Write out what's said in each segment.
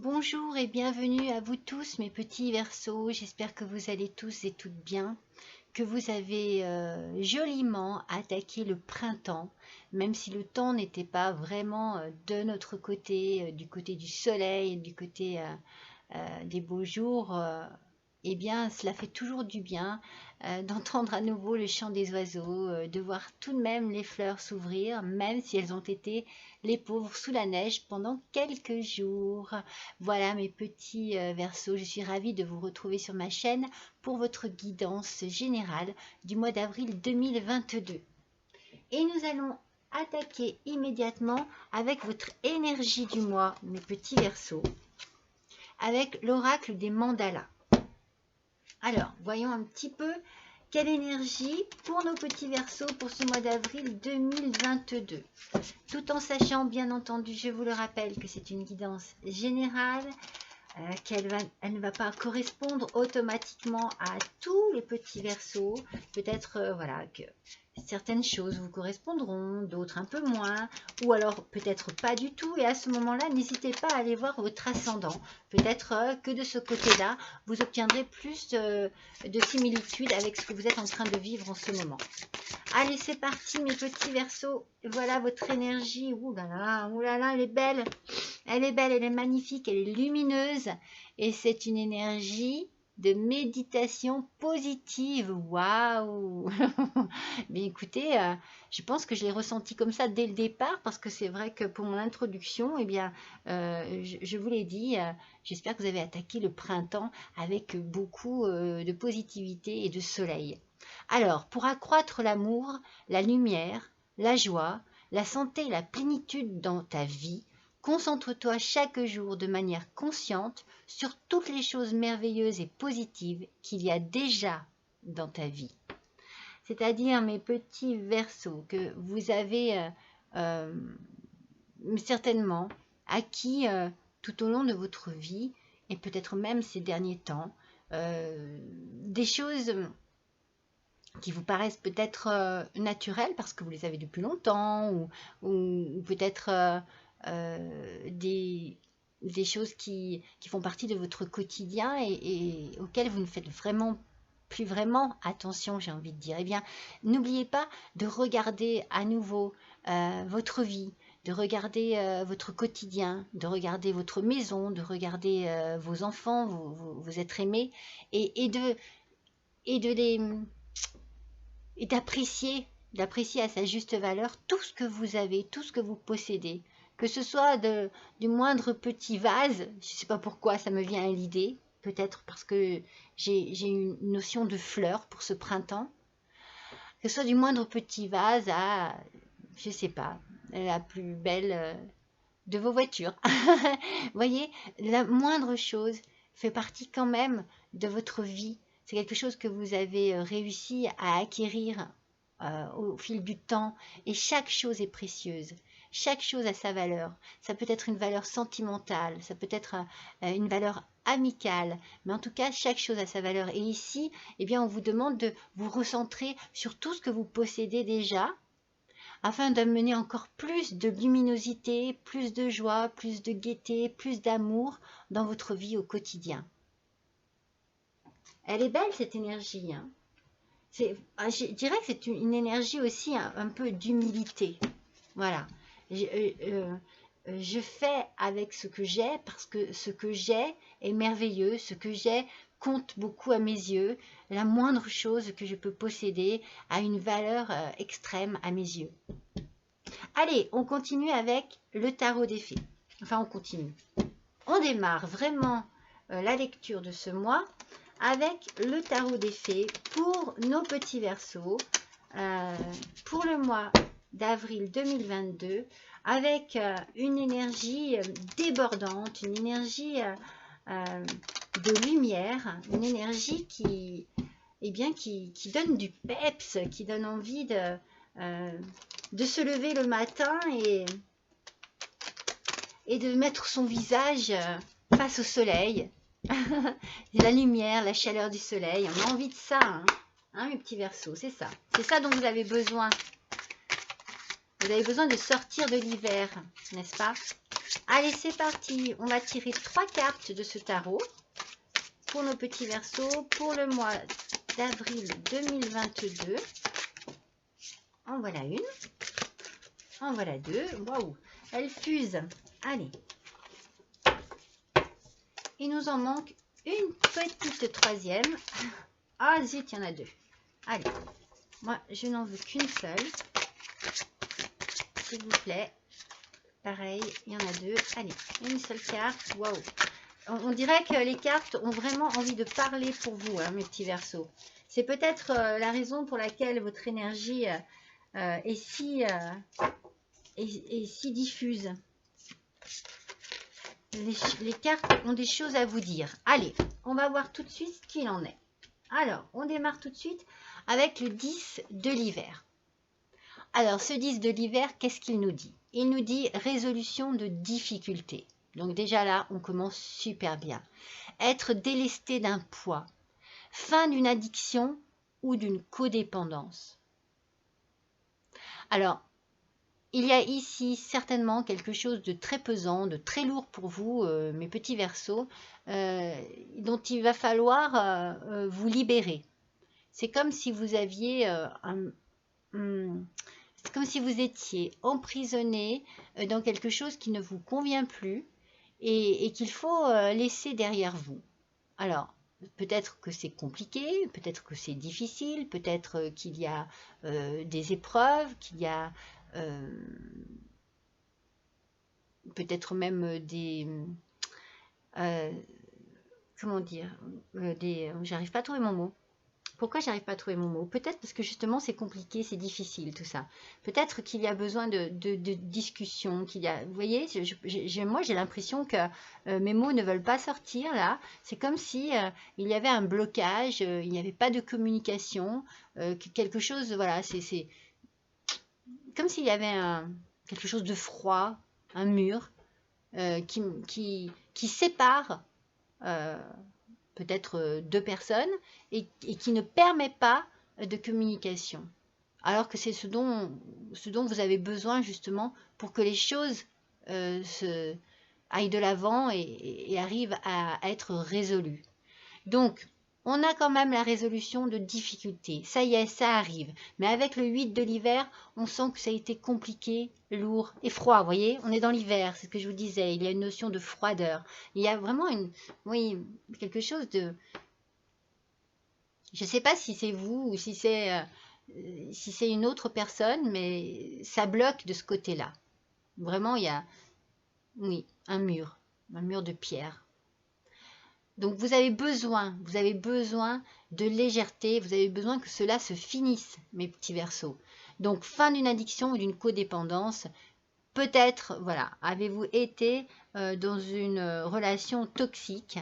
Bonjour et bienvenue à vous tous mes petits Verseaux, j'espère que vous allez tous et toutes bien, que vous avez joliment attaqué le printemps, même si le temps n'était pas vraiment de notre côté, du côté du soleil, du côté des beaux jours. Eh bien, cela fait toujours du bien d'entendre à nouveau le chant des oiseaux, de voir tout de même les fleurs s'ouvrir, même si elles ont été, les pauvres, sous la neige pendant quelques jours. Voilà mes petits Verseaux, je suis ravie de vous retrouver sur ma chaîne pour votre guidance générale du mois d'avril 2022. Et nous allons attaquer immédiatement avec votre énergie du mois, mes petits Verseaux, avec l'oracle des mandalas. Alors, voyons un petit peu quelle énergie pour nos petits Verseaux pour ce mois d'avril 2022. Tout en sachant, bien entendu, je vous le rappelle, que c'est une guidance générale, elle ne va pas correspondre automatiquement à tous les petits Verseaux. Peut-être voilà, que certaines choses vous correspondront, d'autres un peu moins, ou alors peut-être pas du tout. Et à ce moment-là, n'hésitez pas à aller voir votre ascendant. Peut-être que de ce côté-là, vous obtiendrez plus de similitudes avec ce que vous êtes en train de vivre en ce moment. Allez, c'est parti mes petits Verseaux. Voilà votre énergie. Ouh là là, elle est belle. Elle est belle, elle est magnifique, elle est lumineuse. Et c'est une énergie de méditation positive. Waouh. Bien écoutez, je pense que je l'ai ressenti comme ça dès le départ, parce que c'est vrai que pour mon introduction, eh bien, je vous l'ai dit, j'espère que vous avez attaqué le printemps avec beaucoup de positivité et de soleil. Alors, pour accroître l'amour, la lumière, la joie, la santé et la plénitude dans ta vie, concentre-toi chaque jour de manière consciente sur toutes les choses merveilleuses et positives qu'il y a déjà dans ta vie. C'est-à-dire, mes petits Verseaux, que vous avez certainement acquis tout au long de votre vie, et peut-être même ces derniers temps, des choses qui vous paraissent peut-être naturelles parce que vous les avez depuis longtemps, ou peut-être des choses qui font partie de votre quotidien et auxquelles vous ne faites plus vraiment attention, j'ai envie de dire. Eh bien, n'oubliez pas de regarder à nouveau votre vie, de regarder votre quotidien, de regarder votre maison, de regarder vos enfants, vos êtres aimés, et de les et d'apprécier à sa juste valeur tout ce que vous avez, tout ce que vous possédez. Que ce soit du moindre petit vase, je ne sais pas pourquoi ça me vient à l'idée, peut-être parce que j'ai une notion de fleurs pour ce printemps, que ce soit du moindre petit vase à, je ne sais pas, la plus belle de vos voitures. Voyez, la moindre chose fait partie quand même de votre vie. C'est quelque chose que vous avez réussi à acquérir au fil du temps. Et chaque chose est précieuse. Chaque chose a sa valeur. Ça peut être une valeur sentimentale, ça peut être une valeur amicale, mais en tout cas, chaque chose a sa valeur. Et ici, eh bien, on vous demande de vous recentrer sur tout ce que vous possédez déjà, afin d'amener encore plus de luminosité, plus de joie, plus de gaieté, plus d'amour dans votre vie au quotidien. Elle est belle cette énergie, hein. Je dirais que c'est une énergie aussi un peu d'humilité. Voilà. Je fais avec ce que j'ai parce que ce que j'ai est merveilleux, ce que j'ai compte beaucoup à mes yeux. La moindre chose que je peux posséder a une valeur extrême à mes yeux. Allez, on continue avec le tarot des fées. Enfin, on continue. On démarre vraiment la lecture de ce mois avec le tarot des fées pour nos petits Verseaux pour le mois d'avril 2022, avec une énergie débordante, une énergie de lumière, une énergie qui donne du peps, qui donne envie de se lever le matin et de mettre son visage face au soleil. La lumière, la chaleur du soleil, on a envie de ça, hein, mes petits Verseaux, c'est ça dont vous avez besoin Vous avez besoin de sortir de l'hiver, n'est-ce pas? Allez, c'est parti. On va tirer 3 cartes de ce tarot pour nos petits Verseaux pour le mois d'avril 2022. En voilà une. En voilà deux. Waouh, elle fuse. Allez. Il nous en manque une petite troisième. Ah zut, il y en a deux. Allez, moi je n'en veux qu'une seule. S'il vous plaît. Pareil, il y en a deux. Allez, une seule carte. Waouh. On dirait que les cartes ont vraiment envie de parler pour vous, hein, mes petits Verseaux. C'est peut-être la raison pour laquelle votre énergie est si diffuse. Les cartes ont des choses à vous dire. Allez, on va voir tout de suite ce qu'il en est. Alors, on démarre tout de suite avec le 10 de l'hiver. Alors, ce 10 de l'hiver, qu'est-ce qu'il nous dit? Il nous dit résolution de difficultés. Donc déjà là, on commence super bien. Être délesté d'un poids. Fin d'une addiction ou d'une codépendance. Alors, il y a ici certainement quelque chose de très pesant, de très lourd pour vous, mes petits Verseaux, dont il va falloir vous libérer. C'est comme si vous aviez c'est comme si vous étiez emprisonné dans quelque chose qui ne vous convient plus et qu'il faut laisser derrière vous. Alors, peut-être que c'est compliqué, peut-être que c'est difficile, peut-être qu'il y a des épreuves, qu'il y a peut-être même des... comment dire j'arrive pas à trouver mon mot. Pourquoi j'arrive pas à trouver mon mot? Peut-être parce que justement c'est compliqué, c'est difficile tout ça. Peut-être qu'il y a besoin de discussion, qu'il y a, vous voyez, moi j'ai l'impression que mes mots ne veulent pas sortir là. C'est comme si il y avait un blocage, il n'y avait pas de communication, quelque chose, voilà, c'est comme s'il y avait quelque chose de froid, un mur qui sépare peut-être deux personnes et qui ne permet pas de communication. Alors que c'est ce dont vous avez besoin justement pour que les choses aillent de l'avant et arrivent à être résolues. Donc, on a quand même la résolution de difficultés. Ça y est, ça arrive. Mais avec le 8 de l'hiver, on sent que ça a été compliqué, lourd et froid. Vous voyez, on est dans l'hiver, c'est ce que je vous disais. Il y a une notion de froideur. Il y a vraiment quelque chose de... Je ne sais pas si c'est vous ou si c'est une autre personne, mais ça bloque de ce côté-là. Vraiment, il y a, oui, un mur de pierre. Donc vous avez besoin de légèreté, vous avez besoin que cela se finisse, mes petits Verseaux. Donc fin d'une addiction ou d'une codépendance, peut-être, voilà, avez-vous été dans une relation toxique,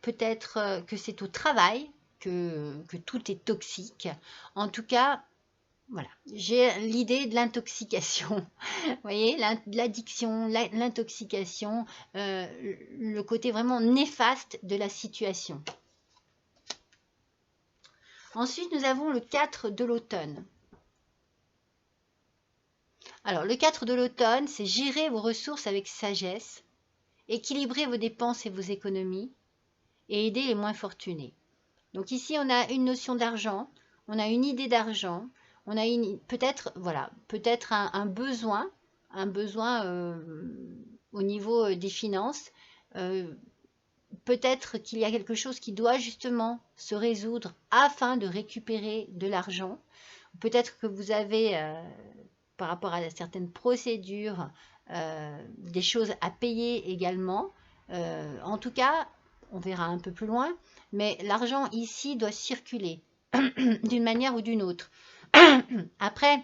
peut-être que c'est au travail que tout est toxique. En tout cas, voilà, j'ai l'idée de l'intoxication. Vous voyez, l'addiction, l'intoxication, le côté vraiment néfaste de la situation. Ensuite, nous avons le 4 de l'automne. Alors, le 4 de l'automne, c'est gérer vos ressources avec sagesse, équilibrer vos dépenses et vos économies, et aider les moins fortunés. Donc ici, on a une notion d'argent, on a une idée d'argent, on a peut-être un besoin au niveau des finances. Peut-être qu'il y a quelque chose qui doit justement se résoudre afin de récupérer de l'argent. Peut-être que vous avez, par rapport à certaines procédures, des choses à payer également. En tout cas, on verra un peu plus loin, mais l'argent ici doit circuler d'une manière ou d'une autre. Après,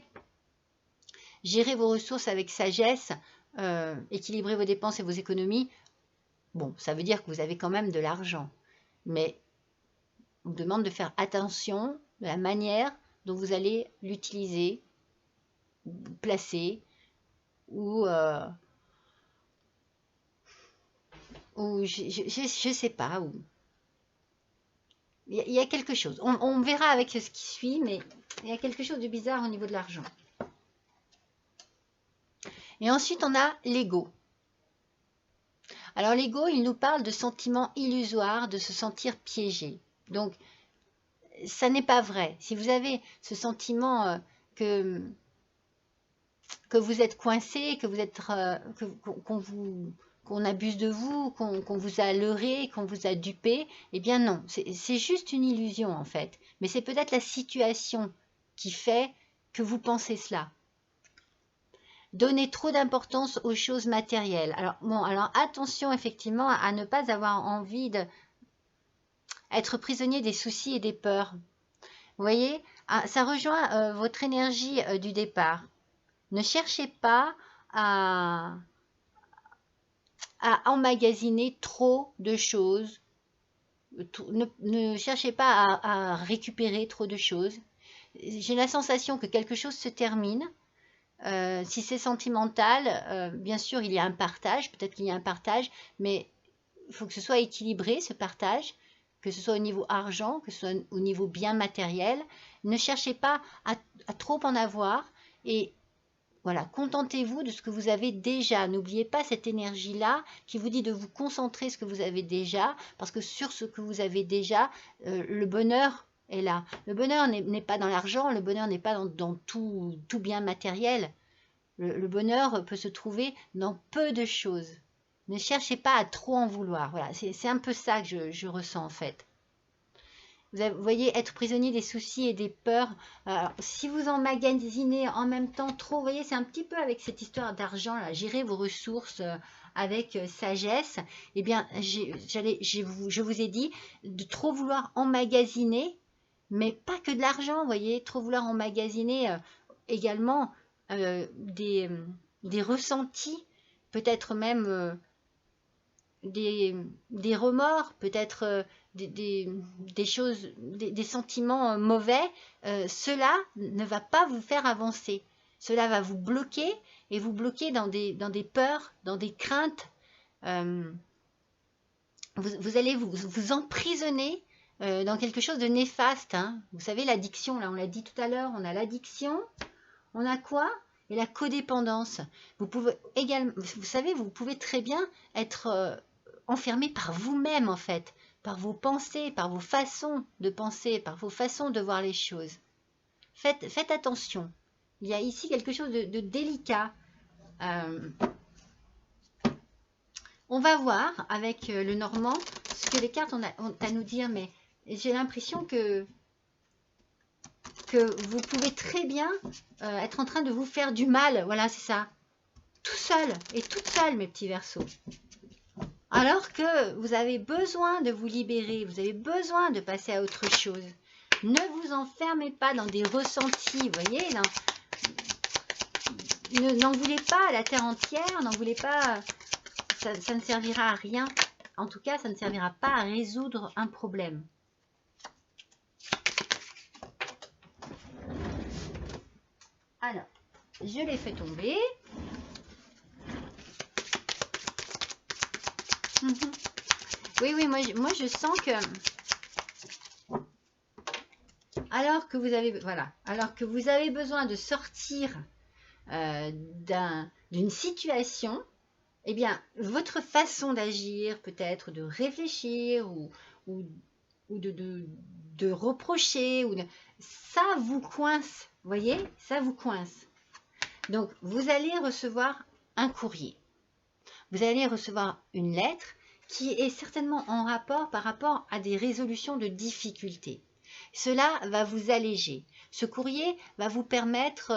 gérer vos ressources avec sagesse, équilibrer vos dépenses et vos économies, bon, ça veut dire que vous avez quand même de l'argent, mais on vous demande de faire attention de la manière dont vous allez l'utiliser, placer, ou je sais pas, où il y a quelque chose. On verra avec ce qui suit, mais il y a quelque chose de bizarre au niveau de l'argent. Et ensuite, on a l'ego. Alors l'ego, il nous parle de sentiments illusoires, de se sentir piégé. Donc, ça n'est pas vrai. Si vous avez ce sentiment que vous êtes coincé, que vous êtes, qu'on abuse de vous, qu'on vous a leurré, qu'on vous a dupé, eh bien non, c'est juste une illusion en fait. Mais c'est peut-être la situation qui fait que vous pensez cela. Donner trop d'importance aux choses matérielles. Alors bon, alors attention effectivement à ne pas avoir envie d'être prisonnier des soucis et des peurs. Vous voyez, ça rejoint votre énergie du départ. Ne cherchez pas à emmagasiner trop de choses. Ne cherchez pas à récupérer trop de choses. J'ai la sensation que quelque chose se termine. Si c'est sentimental, bien sûr, il y a un partage. Peut-être qu'il y a un partage, mais il faut que ce soit équilibré, ce partage, que ce soit au niveau argent, que ce soit au niveau bien matériel. Ne cherchez pas à trop en avoir et voilà, contentez-vous de ce que vous avez déjà. N'oubliez pas cette énergie-là qui vous dit de vous concentrer sur ce que vous avez déjà, parce que sur ce que vous avez déjà, le bonheur est là. Le bonheur n'est pas dans l'argent, le bonheur n'est pas dans tout bien matériel. Le bonheur peut se trouver dans peu de choses. Ne cherchez pas à trop en vouloir. Voilà, c'est un peu ça que je ressens en fait. Vous voyez, être prisonnier des soucis et des peurs. Alors, si vous emmagasinez en même temps trop, vous voyez, c'est un petit peu avec cette histoire d'argent, là, gérer vos ressources avec sagesse. Eh bien, je vous ai dit de trop vouloir emmagasiner, mais pas que de l'argent, vous voyez, trop vouloir emmagasiner également des ressentis, peut-être même des remords, peut-être des choses, des sentiments mauvais, cela ne va pas vous faire avancer. Cela va vous bloquer et vous bloquer dans des peurs, dans des craintes. Vous allez vous emprisonner dans quelque chose de néfaste. Hein. Vous savez, l'addiction, là on l'a dit tout à l'heure, on a l'addiction, on a quoi? Et la codépendance. Vous pouvez également, vous savez, vous pouvez très bien être enfermé par vous-même en fait, par vos pensées, par vos façons de penser, par vos façons de voir les choses. Faites attention. Il y a ici quelque chose de délicat. On va voir avec le Normand ce que les cartes ont à nous dire, mais j'ai l'impression que vous pouvez très bien être en train de vous faire du mal. Voilà, c'est ça. Tout seul et toute seule, mes petits Verseaux. Alors que vous avez besoin de vous libérer, vous avez besoin de passer à autre chose. Ne vous enfermez pas dans des ressentis, vous voyez, n'en voulez pas à la terre entière, n'en voulez pas, ça ne servira à rien. En tout cas, ça ne servira pas à résoudre un problème. Alors, je l'ai fait tomber. Oui, moi je sens que alors que vous avez besoin de sortir d'une situation, eh bien, votre façon d'agir, peut-être de réfléchir ou de reprocher, ça vous coince, voyez, ça vous coince. Donc, vous allez recevoir un courrier. Vous allez recevoir une lettre qui est certainement en rapport par rapport à des résolutions de difficultés. Cela va vous alléger. Ce courrier va vous permettre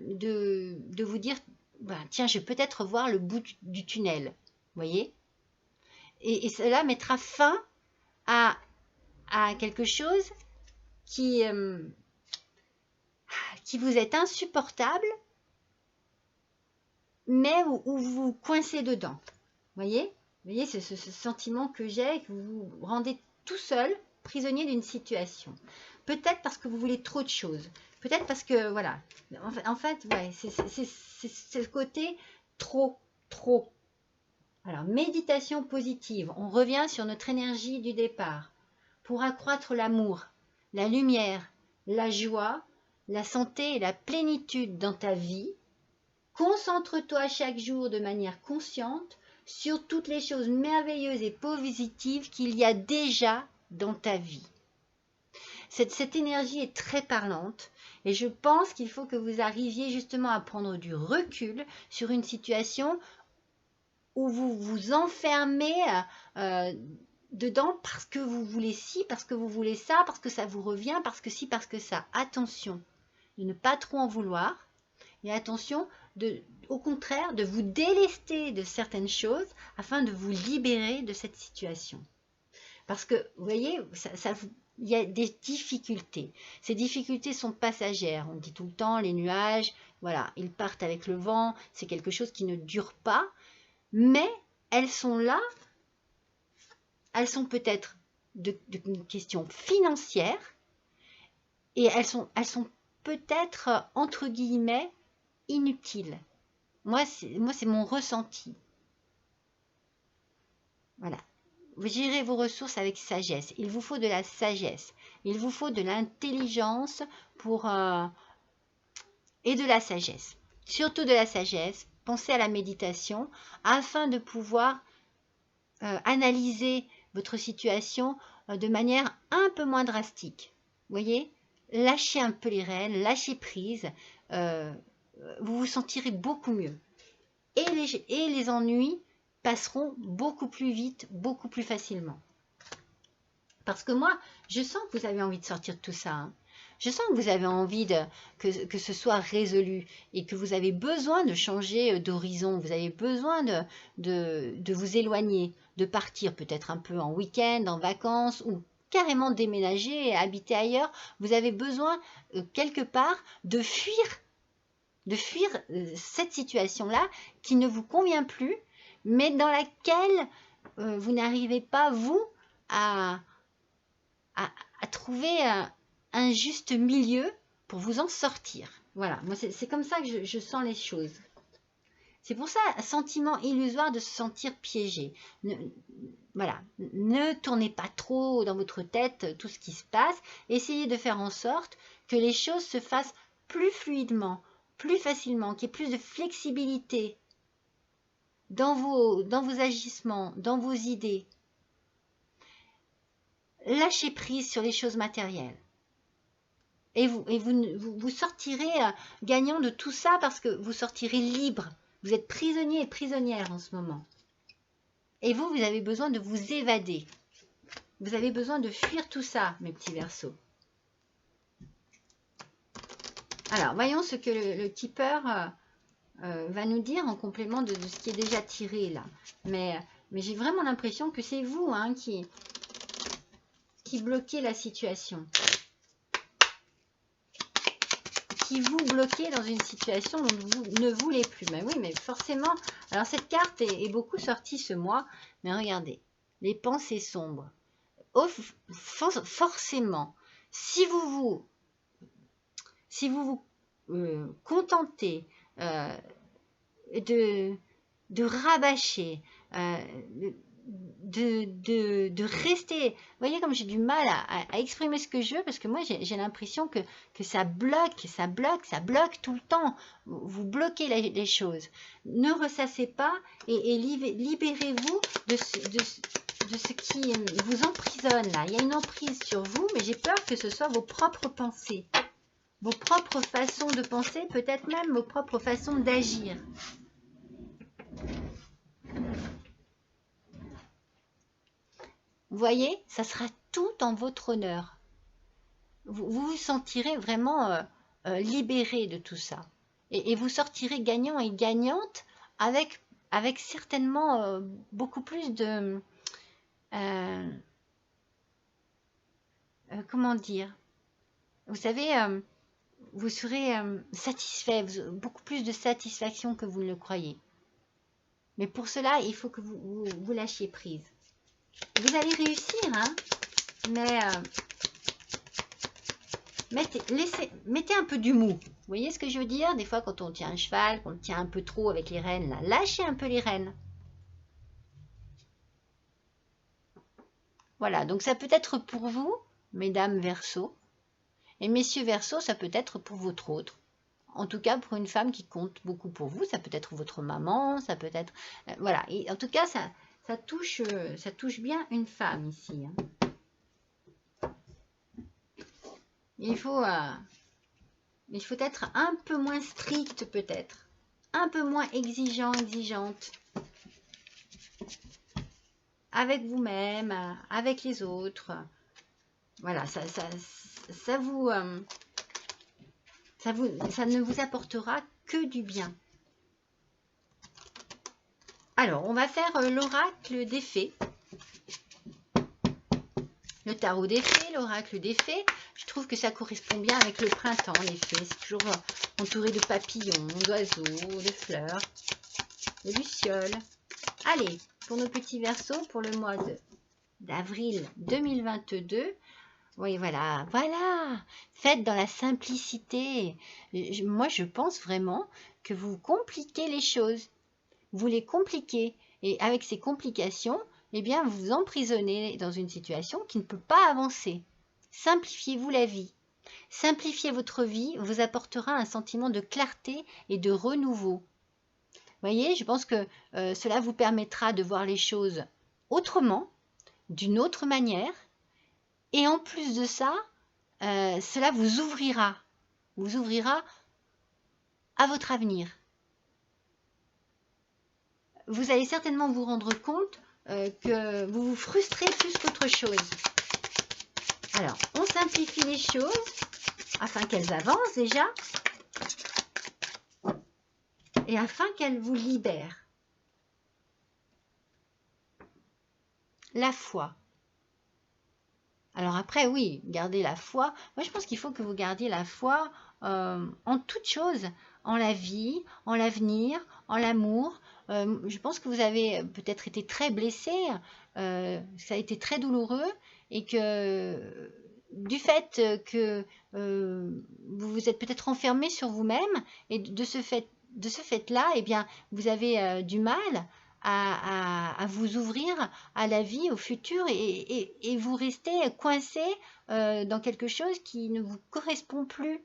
de vous dire, bah, tiens, je vais peut-être voir le bout du tunnel. Voyez, et cela mettra fin à quelque chose qui vous est insupportable, mais où vous coincez dedans. Voyez, ce sentiment que j'ai, que vous vous rendez tout seul prisonnier d'une situation. Peut-être parce que vous voulez trop de choses. Peut-être parce que, voilà. En fait, ouais, c'est le côté trop. Alors, méditation positive. On revient sur notre énergie du départ. Pour accroître l'amour, la lumière, la joie, la santé et la plénitude dans ta vie, Concentre-toi chaque jour de manière consciente sur toutes les choses merveilleuses et positives qu'il y a déjà dans ta vie. Cette énergie est très parlante et je pense qu'il faut que vous arriviez justement à prendre du recul sur une situation où vous vous enfermez dedans parce que vous voulez ci, parce que vous voulez ça, parce que ça vous revient, parce que ci, parce que ça. Attention de ne pas trop en vouloir et attention au contraire de vous délester de certaines choses afin de vous libérer de cette situation. Parce que, vous voyez, il y a des difficultés. Ces difficultés sont passagères. On dit tout le temps, les nuages, voilà, ils partent avec le vent. C'est quelque chose qui ne dure pas. Mais elles sont là. Elles sont peut-être de questions financières. Et elles sont peut-être, entre guillemets, inutiles. Moi, c'est mon ressenti. Voilà. Vous gérez vos ressources avec sagesse. Il vous faut de la sagesse. Il vous faut de l'intelligence et de la sagesse. Surtout de la sagesse. Pensez à la méditation afin de pouvoir analyser votre situation de manière un peu moins drastique. Vous voyez? Lâchez un peu les rênes, lâchez prise. Vous vous sentirez beaucoup mieux. Et les ennuis passeront beaucoup plus vite, beaucoup plus facilement. Parce que moi, je sens que vous avez envie de sortir de tout ça. Hein. Je sens que vous avez envie que ce soit résolu et que vous avez besoin de changer d'horizon. Vous avez besoin de vous éloigner, de partir peut-être un peu en week-end, en vacances ou carrément déménager et habiter ailleurs. Vous avez besoin quelque part de fuir cette situation-là qui ne vous convient plus, mais dans laquelle vous n'arrivez pas, vous, à trouver un juste milieu pour vous en sortir. Voilà, moi c'est comme ça que je sens les choses. C'est pour ça, un sentiment illusoire de se sentir piégé. Voilà, ne tournez pas trop dans votre tête tout ce qui se passe. Essayez de faire en sorte que les choses se fassent plus fluidement, plus facilement, qu'il y ait plus de flexibilité dans vos agissements, dans vos idées. Lâchez prise sur les choses matérielles. Et vous sortirez gagnant de tout ça parce que vous sortirez libre. Vous êtes prisonnier et prisonnière en ce moment. Et vous avez besoin de vous évader. Vous avez besoin de fuir tout ça, mes petits Verseaux. Alors, voyons ce que le tipeur va nous dire en complément de ce qui est déjà tiré là. Mais j'ai vraiment l'impression que c'est vous hein, qui bloquez la situation. Qui vous bloquez dans une situation dont vous ne voulez plus. Mais oui, mais forcément. Alors, cette carte est beaucoup sortie ce mois. Mais regardez, les pensées sombres. Oh, forcément, si vous vous contentez de rabâcher, de rester, vous voyez comme j'ai du mal à exprimer ce que je veux parce que moi j'ai l'impression que ça bloque tout le temps, vous bloquez les choses. Ne ressassez pas et libérez-vous de ce qui vous emprisonne là. Il y a une emprise sur vous, mais j'ai peur que ce soit vos propres pensées, vos propres façons de penser, peut-être même vos propres façons d'agir. Vous voyez, ça sera tout en votre honneur. Vous vous sentirez vraiment libéré de tout ça. Et vous sortirez gagnant et gagnante avec certainement beaucoup plus de... comment dire? Vous savez, vous serez satisfait, beaucoup plus de satisfaction que vous ne le croyez. Mais pour cela, il faut que vous lâchiez prise. Vous allez réussir, hein, mais mettez un peu du mou. Vous voyez ce que je veux dire? Des fois, quand on tient un cheval, qu'on le tient un peu trop avec les rênes, là, lâchez un peu les rênes. Voilà, donc ça peut être pour vous, mesdames Verseaux, et messieurs Verseaux, ça peut être pour votre autre. en tout cas pour une femme qui compte beaucoup pour vous. Ça peut être votre maman, ça peut être... voilà, et en tout cas, ça touche bien une femme ici. Hein. Il faut être un peu moins strict peut-être, un peu moins exigeante avec vous-même, avec les autres. Voilà, ça ne vous apportera que du bien. Alors, on va faire l'oracle des fées. Le tarot des fées, l'oracle des fées. Je trouve que ça correspond bien avec le printemps, les fées. C'est toujours entouré de papillons, d'oiseaux, de fleurs, de lucioles. Allez, pour nos petits Verseaux, pour le mois d'avril 2022, oui, voilà, faites dans la simplicité. Moi, je pense vraiment que vous compliquez les choses. Vous les compliquez. Et avec ces complications, eh bien, vous vous emprisonnez dans une situation qui ne peut pas avancer. Simplifiez-vous la vie. Simplifier votre vie vous apportera un sentiment de clarté et de renouveau. Vous voyez, je pense que cela vous permettra de voir les choses autrement, d'une autre manière. Et en plus de ça, cela vous ouvrira à votre avenir. Vous allez certainement vous rendre compte que vous vous frustrez plus qu'autre chose. Alors, on simplifie les choses afin qu'elles avancent déjà et afin qu'elles vous libèrent. La foi. Alors après, oui, gardez la foi. Moi, je pense qu'il faut que vous gardiez la foi en toute chose, en la vie, en l'avenir, en l'amour. Je pense que vous avez peut-être été très blessé, ça a été très douloureux et que du fait que vous vous êtes peut-être enfermé sur vous-même et de ce fait-là, eh bien, vous avez du mal à vous ouvrir à la vie, au futur et vous restez coincé dans quelque chose qui ne vous correspond plus.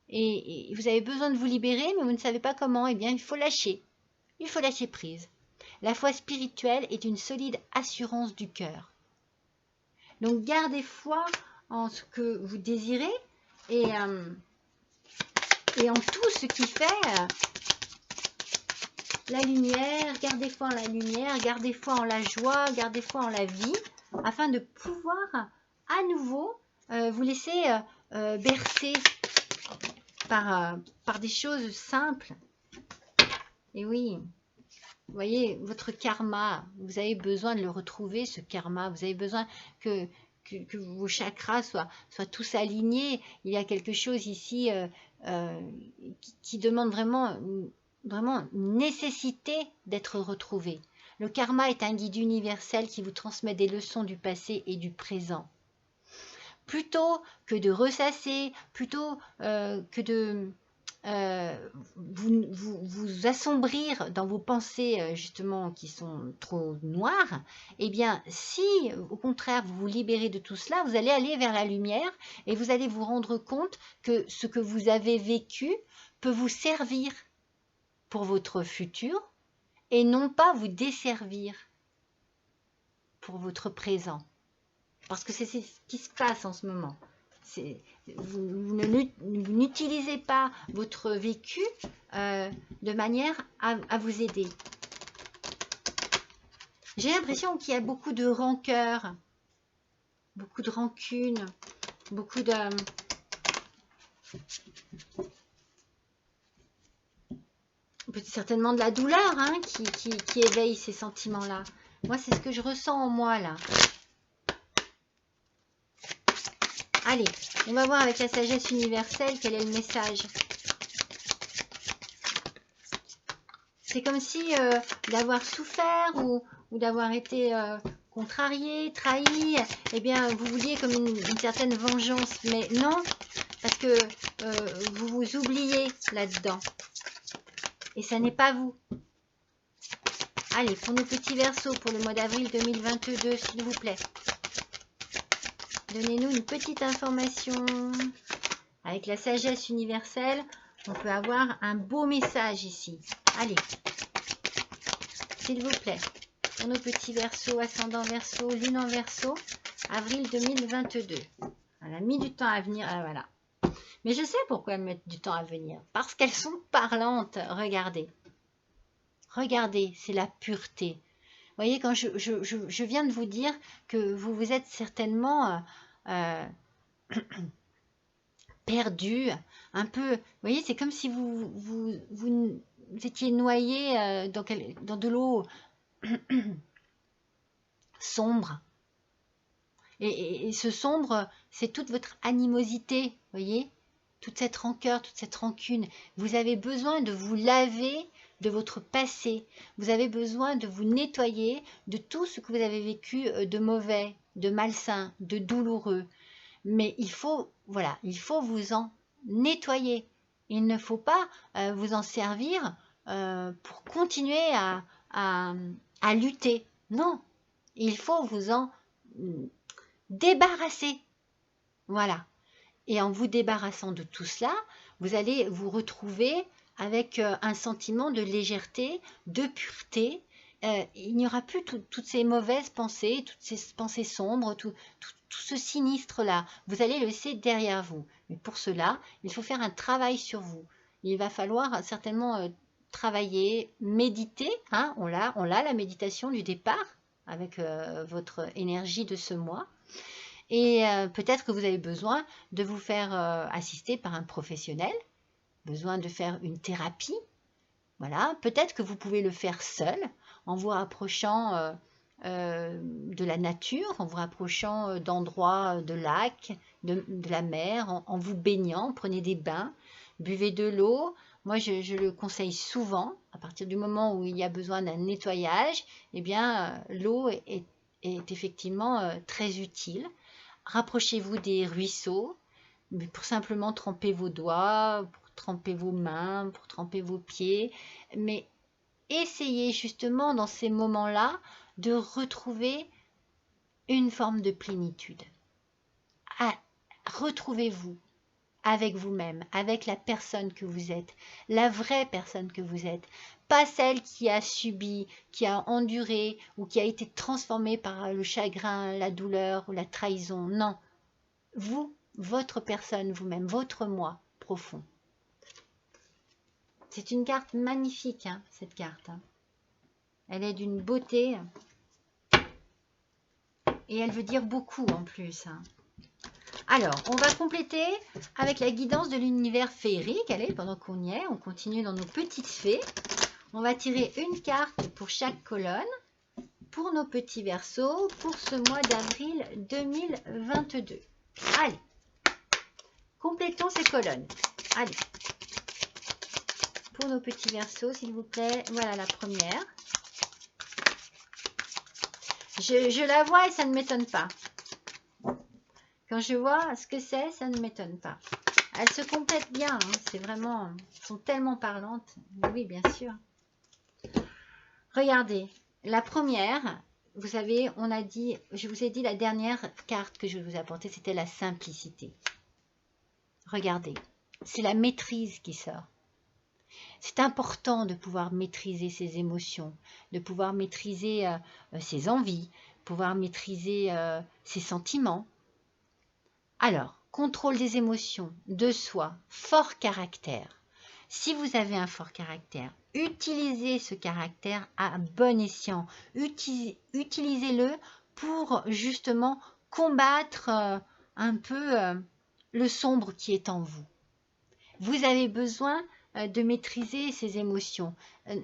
Et vous avez besoin de vous libérer, mais vous ne savez pas comment. Eh bien, il faut lâcher. Il faut lâcher prise. La foi spirituelle est une solide assurance du cœur. Donc, gardez foi en ce que vous désirez et en tout ce qui fait la lumière. Gardez foi en la lumière, gardez foi en la joie, gardez foi en la vie, afin de pouvoir à nouveau vous laisser bercer par des choses simples. Et oui, vous voyez, votre karma, vous avez besoin de le retrouver, ce karma. Vous avez besoin que vos chakras soient tous alignés. Il y a quelque chose ici qui demande vraiment une nécessité d'être retrouvé. Le karma est un guide universel qui vous transmet des leçons du passé et du présent. Plutôt que de ressasser, plutôt que de vous assombrir dans vos pensées justement qui sont trop noires, eh bien si au contraire vous vous libérez de tout cela, vous allez aller vers la lumière et vous allez vous rendre compte que ce que vous avez vécu peut vous servir pour votre futur et non pas vous desservir pour votre présent. Parce que c'est ce qui se passe en ce moment. Vous n'utilisez pas votre vécu de manière à vous aider. J'ai l'impression qu'il y a beaucoup de rancœur, beaucoup de rancune, beaucoup de... certainement de la douleur hein, qui éveille ces sentiments-là. Moi, c'est ce que je ressens en moi, là. Allez, on va voir avec la sagesse universelle quel est le message. C'est comme si d'avoir souffert ou d'avoir été contrarié, trahi, eh bien, vous vouliez comme une certaine vengeance. Mais non, parce que vous vous oubliez là-dedans. Et ça n'est pas vous. Allez, pour nos petits Verseaux, pour le mois d'avril 2022, s'il vous plaît. Donnez-nous une petite information. Avec la sagesse universelle, on peut avoir un beau message ici. Allez, s'il vous plaît, pour nos petits Verseaux, ascendant Verseau, lune en Verseau, avril 2022. Elle a mis du temps à venir, ah, voilà. Mais je sais pourquoi elles mettent du temps à venir. Parce qu'elles sont parlantes. Regardez. Regardez, c'est la pureté. Vous voyez, quand je viens de vous dire que vous vous êtes certainement perdu, un peu... Vous voyez, c'est comme si vous étiez noyé dans de l'eau sombre. Et ce sombre, c'est toute votre animosité, vous voyez, toute cette rancœur, toute cette rancune. Vous avez besoin de vous laver de votre passé. Vous avez besoin de vous nettoyer de tout ce que vous avez vécu de mauvais, de malsain, de douloureux. Mais il faut, voilà, il faut vous en nettoyer. Il ne faut pas vous en servir pour continuer à lutter. Non, il faut vous en débarrasser. Voilà. Et en vous débarrassant de tout cela, vous allez vous retrouver avec un sentiment de légèreté, de pureté. Il n'y aura plus toutes ces mauvaises pensées, toutes ces pensées sombres, tout ce sinistre-là. Vous allez le laisser derrière vous. Mais pour cela, il faut faire un travail sur vous. Il va falloir certainement travailler, méditer. Hein, on l'a la méditation du départ avec votre énergie de ce mois. Et peut-être que vous avez besoin de vous faire assister par un professionnel, besoin de faire une thérapie. Voilà, peut-être que vous pouvez le faire seul en vous rapprochant de la nature, en vous rapprochant d'endroits, de lacs, de la mer, en vous baignant, prenez des bains, buvez de l'eau. Moi, je le conseille souvent, à partir du moment où il y a besoin d'un nettoyage, eh bien, l'eau est effectivement très utile. Rapprochez-vous des ruisseaux, mais pour simplement tremper vos doigts, pour tremper vos mains, pour tremper vos pieds. Mais essayez justement dans ces moments-là de retrouver une forme de plénitude. Retrouvez-vous avec vous-même, avec la personne que vous êtes, la vraie personne que vous êtes, pas celle qui a subi, qui a enduré ou qui a été transformée par le chagrin, la douleur ou la trahison. Non, vous, votre personne, vous-même, votre moi profond. C'est une carte magnifique, hein, cette carte. Elle est d'une beauté et elle veut dire beaucoup en plus. Hein. Alors, on va compléter avec la guidance de l'univers féerique. Allez, pendant qu'on y est, on continue dans nos petites fées. On va tirer une carte pour chaque colonne, pour nos petits Verseaux, pour ce mois d'avril 2022. Allez, complétons ces colonnes. Allez, pour nos petits Verseaux, s'il vous plaît. Voilà la première. Je la vois et ça ne m'étonne pas. Quand je vois ce que c'est, ça ne m'étonne pas. Elles se complètent bien, hein, c'est vraiment, elles sont tellement parlantes. Oui, bien sûr. Regardez, la première, vous savez, on a dit, je vous ai dit la dernière carte que je vous ai apportée, c'était la simplicité. Regardez, c'est la maîtrise qui sort. C'est important de pouvoir maîtriser ses émotions, de pouvoir maîtriser ses envies, pouvoir maîtriser ses sentiments. Alors, contrôle des émotions, de soi, fort caractère. Si vous avez un fort caractère, utilisez ce caractère à bon escient. Utilisez-le pour justement combattre un peu le sombre qui est en vous. Vous avez besoin de maîtriser ces émotions.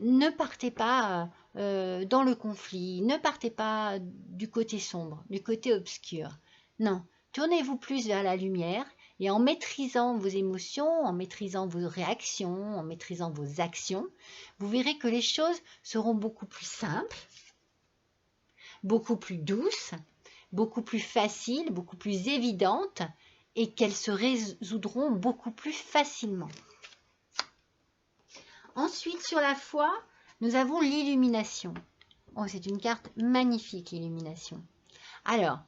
Ne partez pas dans le conflit, ne partez pas du côté sombre, du côté obscur. Non. Tournez-vous plus vers la lumière et en maîtrisant vos émotions, en maîtrisant vos réactions, en maîtrisant vos actions, vous verrez que les choses seront beaucoup plus simples, beaucoup plus douces, beaucoup plus faciles, beaucoup plus évidentes et qu'elles se résoudront beaucoup plus facilement. Ensuite, sur la foi, nous avons l'illumination. Oh, c'est une carte magnifique, l'illumination. Alors,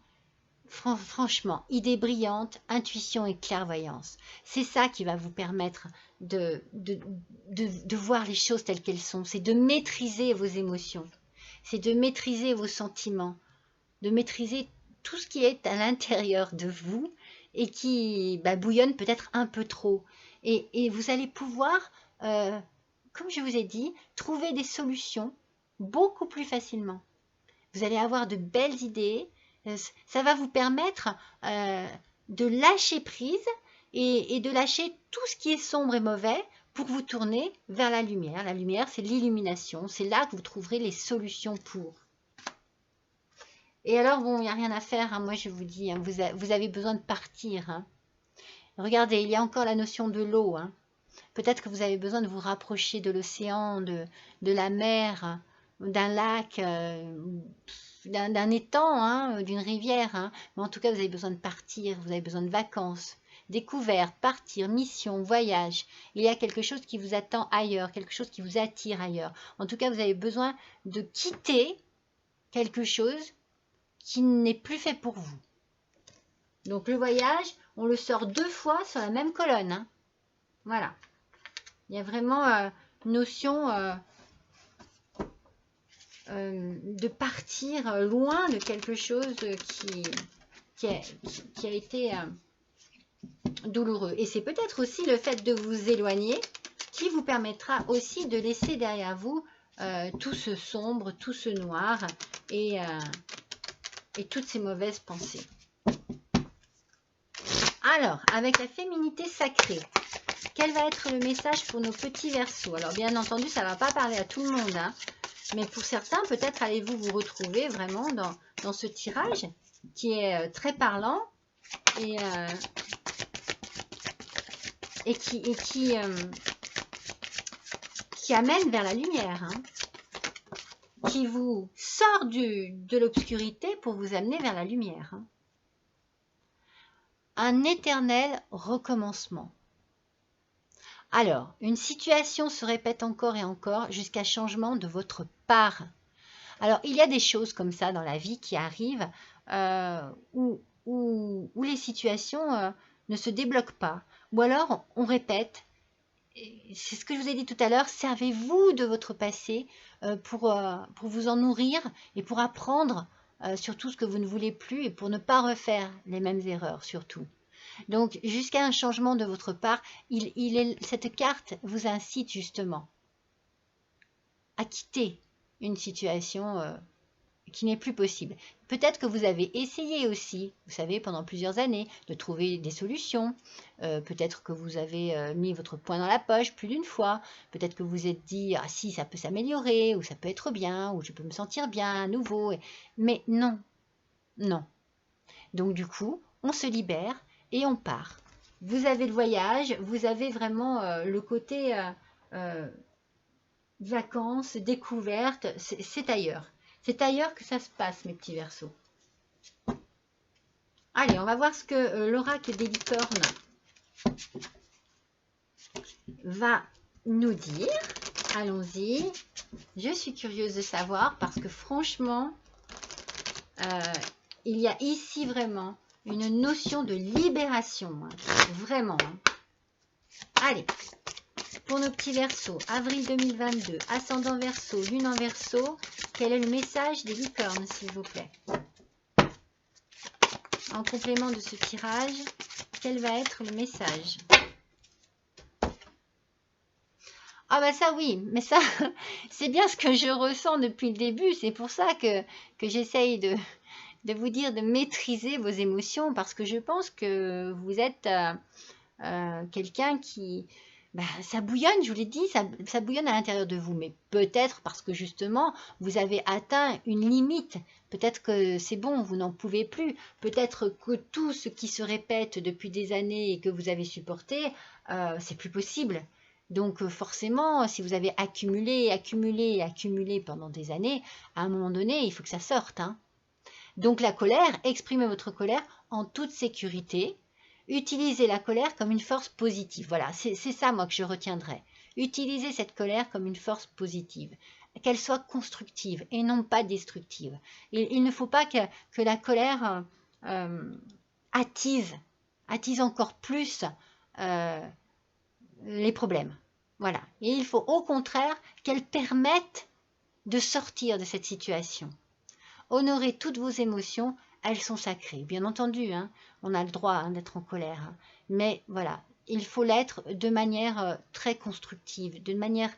franchement, idée brillante, intuition et clairvoyance. C'est ça qui va vous permettre de voir les choses telles qu'elles sont. C'est de maîtriser vos émotions. C'est de maîtriser vos sentiments. De maîtriser tout ce qui est à l'intérieur de vous et qui bouillonne peut-être un peu trop. Et vous allez pouvoir, comme je vous ai dit, trouver des solutions beaucoup plus facilement. Vous allez avoir de belles idées. Ça va vous permettre de lâcher prise et de lâcher tout ce qui est sombre et mauvais pour vous tourner vers la lumière. La lumière, c'est l'illumination. C'est là que vous trouverez les solutions pour. Et alors, bon, il n'y a rien à faire. Hein, moi, je vous dis, hein, vous avez besoin de partir. Hein. Regardez, il y a encore la notion de l'eau. Hein. Peut-être que vous avez besoin de vous rapprocher de l'océan, de la mer, d'un lac, d'un étang, hein, d'une rivière. Hein. Mais en tout cas, vous avez besoin de partir, vous avez besoin de vacances, découverte, partir, mission, voyage. Il y a quelque chose qui vous attend ailleurs, quelque chose qui vous attire ailleurs. En tout cas, vous avez besoin de quitter quelque chose qui n'est plus fait pour vous. Donc le voyage, on le sort 2 fois sur la même colonne. Hein. Voilà. Il y a vraiment une notion de partir loin de quelque chose qui a été douloureux. Et c'est peut-être aussi le fait de vous éloigner qui vous permettra aussi de laisser derrière vous tout ce sombre, tout ce noir et toutes ces mauvaises pensées. Alors, avec la féminité sacrée, quel va être le message pour nos petits Verseaux? Alors, bien entendu, ça ne va pas parler à tout le monde, hein, mais pour certains, peut-être allez-vous vous retrouver vraiment dans ce tirage qui est très parlant et qui amène vers la lumière, hein, qui vous sort de l'obscurité pour vous amener vers la lumière. Hein. Un éternel recommencement. Alors, une situation se répète encore et encore jusqu'à changement de votre part. Alors, il y a des choses comme ça dans la vie qui arrivent où les situations ne se débloquent pas. Ou alors, on répète. C'est ce que je vous ai dit tout à l'heure, servez-vous de votre passé pour vous en nourrir et pour apprendre sur tout ce que vous ne voulez plus et pour ne pas refaire les mêmes erreurs surtout. Donc, jusqu'à un changement de votre part, cette carte vous incite justement à quitter une situation qui n'est plus possible. Peut-être que vous avez essayé aussi, vous savez, pendant plusieurs années, de trouver des solutions. Peut-être que vous avez mis votre poing dans la poche plus d'une fois. Peut-être que vous vous êtes dit, ah si, ça peut s'améliorer, ou ça peut être bien, ou je peux me sentir bien à nouveau. Mais non, non. Donc du coup, on se libère et on part. Vous avez le voyage, vous avez vraiment le côté vacances, découverte, c'est ailleurs. C'est ailleurs que ça se passe, mes petits Verseaux. Allez, on va voir ce que l'oracle des licornes va nous dire. Allons-y. Je suis curieuse de savoir parce que franchement, il y a ici vraiment une notion de libération. Hein, vraiment. Hein. Allez, pour nos petits Verseaux, avril 2022, ascendant Verseau, lune en Verseau, quel est le message des licornes, s'il vous plaît? En complément de ce tirage, quel va être le message? Ah bah ça oui, mais ça, c'est bien ce que je ressens depuis le début. C'est pour ça que j'essaye de vous dire de maîtriser vos émotions parce que je pense que vous êtes quelqu'un qui... ça bouillonne, je vous l'ai dit, ça bouillonne à l'intérieur de vous. Mais peut-être parce que justement, vous avez atteint une limite. Peut-être que c'est bon, vous n'en pouvez plus. Peut-être que tout ce qui se répète depuis des années et que vous avez supporté, c'est plus possible. Donc forcément, si vous avez accumulé pendant des années, à un moment donné, il faut que ça sorte. Hein. Donc la colère, exprimez votre colère en toute sécurité. Utilisez la colère comme une force positive. Voilà, c'est ça moi que je retiendrai. Utilisez cette colère comme une force positive. Qu'elle soit constructive et non pas destructive. Il ne faut pas que la colère attise encore plus les problèmes. Voilà. Et il faut au contraire qu'elles permettent de sortir de cette situation. Honorez toutes vos émotions, elles sont sacrées. Bien entendu, hein, on a le droit d'être en colère. Hein, mais voilà, il faut l'être de manière très constructive, de manière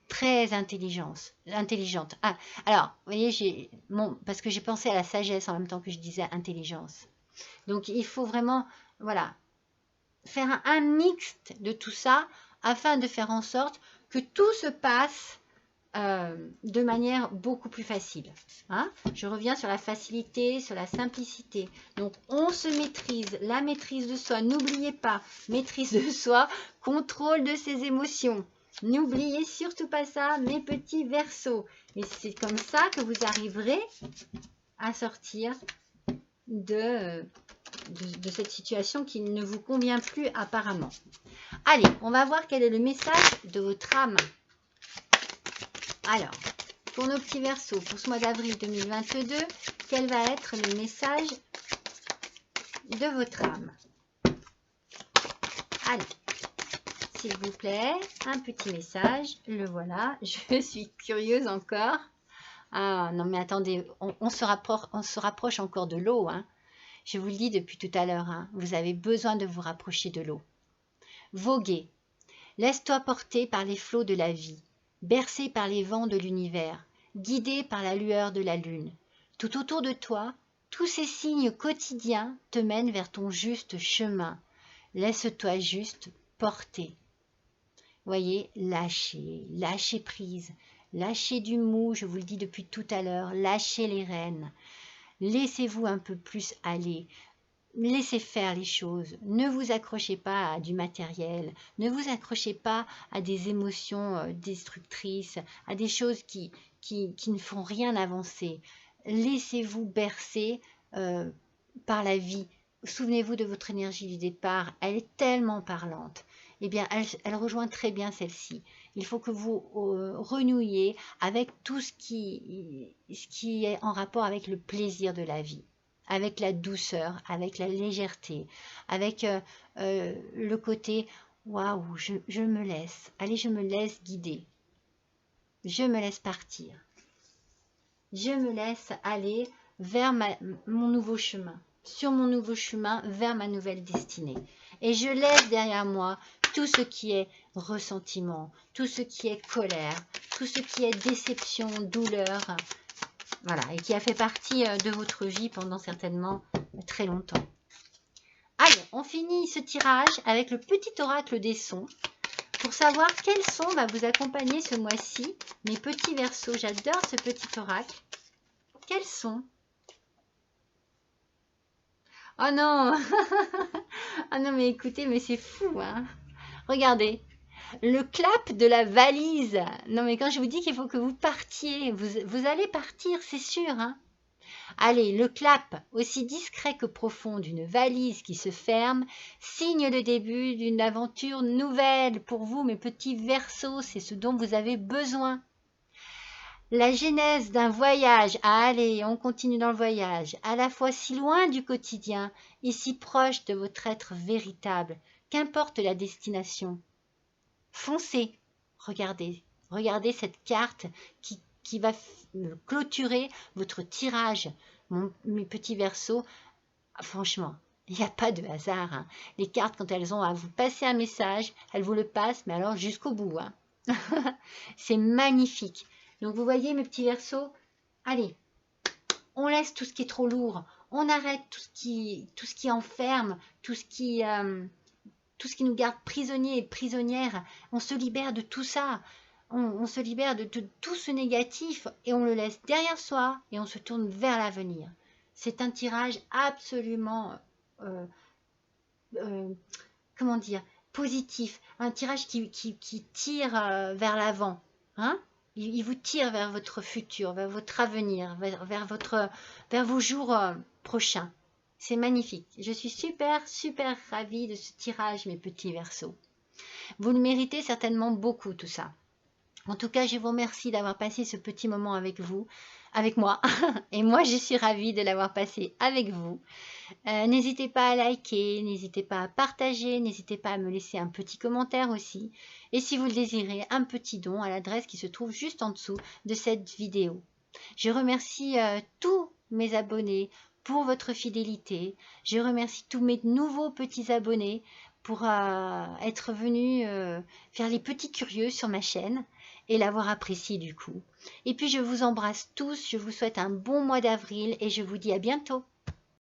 très intelligente. Ah, alors, vous voyez, parce que j'ai pensé à la sagesse en même temps que je disais intelligence. Donc, il faut vraiment, voilà, faire un mixte de tout ça afin de faire en sorte que tout se passe de manière beaucoup plus facile. Hein? Je reviens sur la facilité, sur la simplicité. Donc, on se maîtrise, la maîtrise de soi. N'oubliez pas, maîtrise de soi, contrôle de ses émotions. N'oubliez surtout pas ça, mes petits Verseaux. Et c'est comme ça que vous arriverez à sortir de cette situation qui ne vous convient plus apparemment. Allez, on va voir quel est le message de votre âme. Alors, pour nos petits Verseaux, pour ce mois d'avril 2022, quel va être le message de votre âme? Allez, s'il vous plaît, un petit message, le voilà, je suis curieuse encore. Ah non mais attendez, on se rapproche encore de l'eau, hein. Je vous le dis depuis tout à l'heure, hein, vous avez besoin de vous rapprocher de l'eau. Voguer, laisse-toi porter par les flots de la vie. Bercé par les vents de l'univers, guidé par la lueur de la lune. Tout autour de toi, tous ces signes quotidiens te mènent vers ton juste chemin. Laisse-toi juste porter. Voyez, lâchez prise, lâchez du mou, je vous le dis depuis tout à l'heure, lâchez les rênes. Laissez-vous un peu plus aller. Laissez faire les choses, ne vous accrochez pas à du matériel, ne vous accrochez pas à des émotions destructrices, à des choses qui ne font rien avancer. Laissez-vous bercer par la vie. Souvenez-vous de votre énergie du départ, elle est tellement parlante. Eh bien, elle rejoint très bien celle-ci. Il faut que vous renouiez avec tout ce qui est en rapport avec le plaisir de la vie, avec la douceur, avec la légèreté, avec le côté « waouh, je me laisse, allez, je me laisse guider, je me laisse partir, je me laisse aller vers mon nouveau chemin, sur mon nouveau chemin, vers ma nouvelle destinée. Et je laisse derrière moi tout ce qui est ressentiment, tout ce qui est colère, tout ce qui est déception, douleur, voilà, et qui a fait partie de votre vie pendant certainement très longtemps. Allez, on finit ce tirage avec le petit oracle des sons pour savoir quel son va vous accompagner ce mois-ci. Mes petits Verseaux, j'adore ce petit oracle. Quels son? Oh non. Ah non, mais écoutez, mais c'est fou, hein. Regardez. Le clap de la valise. Non, mais quand je vous dis qu'il faut que vous partiez, vous allez partir, c'est sûr. Hein. Allez, le clap, aussi discret que profond d'une valise qui se ferme, signe le début d'une aventure nouvelle. Pour vous, mes petits Verseaux, c'est ce dont vous avez besoin. La genèse d'un voyage. Allez, on continue dans le voyage. À la fois si loin du quotidien et si proche de votre être véritable. Qu'importe la destination. Foncez, regardez cette carte qui va clôturer votre tirage, mes petits Verseaux. Franchement, il n'y a pas de hasard. Hein. Les cartes, quand elles ont à vous passer un message, elles vous le passent, mais alors jusqu'au bout. Hein. C'est magnifique. Donc vous voyez mes petits Verseaux, allez, on laisse tout ce qui est trop lourd, on arrête tout ce qui enferme, tout ce qui nous garde prisonniers et prisonnières, on se libère de tout ça, on se libère de tout ce négatif et on le laisse derrière soi et on se tourne vers l'avenir. C'est un tirage absolument, comment dire, positif, un tirage qui tire vers l'avant, hein? Il vous tire vers votre futur, vers votre avenir, vers vos jours prochains. C'est magnifique. Je suis super ravie de ce tirage, mes petits Verseaux. Vous le méritez certainement beaucoup, tout ça. En tout cas, je vous remercie d'avoir passé ce petit moment avec vous, avec moi. Et moi, je suis ravie de l'avoir passé avec vous. N'hésitez pas à liker, n'hésitez pas à partager, n'hésitez pas à me laisser un petit commentaire aussi. Et si vous le désirez, un petit don à l'adresse qui se trouve juste en dessous de cette vidéo. Je remercie tous mes abonnés pour votre fidélité. Je remercie tous mes nouveaux petits abonnés pour être venus faire les petits curieux sur ma chaîne et l'avoir apprécié du coup. Et puis je vous embrasse tous, je vous souhaite un bon mois d'avril et je vous dis à bientôt.